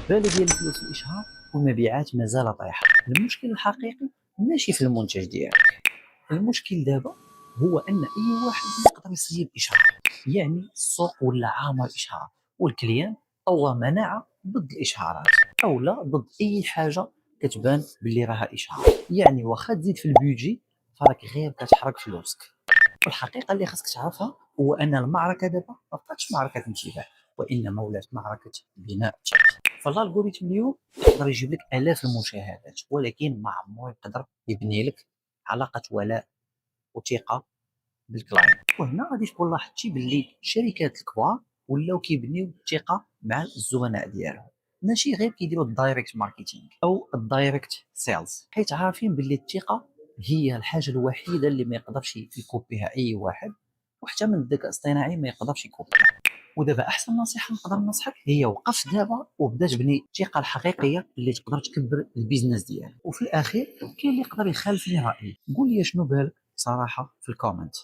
بالك ديال الفلوس في الاشهار والمبيعات مازال طايحه. المشكل الحقيقي ماشي في المنتج ديالك، المشكل دابا هو ان اي واحد يقدر يصيب اشهار. يعني السوق ولا عامر اشهار، والكليان او مناعه ضد الاشهارات او لا ضد اي حاجه كتبان باللي راها اشهار. يعني واخا تزيد في البيجي فراك غير كتحرق فلوسك. والحقيقه اللي خاصك تعرفها هو ان المعركه دابا ما بقاتش معركه انتباه، وانما ولات معركه بناء ثقه. فالالغوريثم اليوم يقدر يجيب لك الاف المشاهدات، ولكن ما عمره يقدر يبني لك علاقه ولاء وثقه بالكلاينت. وهنا غادي تكون لاحظتي باللي الشركات الكبار ولاو كيبنيو الثقه مع الزبناء ديالهم، ماشي غير كيديروا الدايركت ماركتينغ او الدايركت سيلز، حيت عارفين باللي الثقه هي الحاجه الوحيده اللي ما يقدرش يكوبيها اي واحد، وحتى من الذكاء الاصطناعي ما يقدرش يكوبيها. ودابا احسن نصيحه نقدر ننصحك هي وقف دابا وبدا تبني الثقه الحقيقيه اللي تقدر تكبر البيزنس ديالك. وفي الاخير كاين اللي يقدر يخالفني رايي، قول لي شنو بالك صراحه في الكومنت.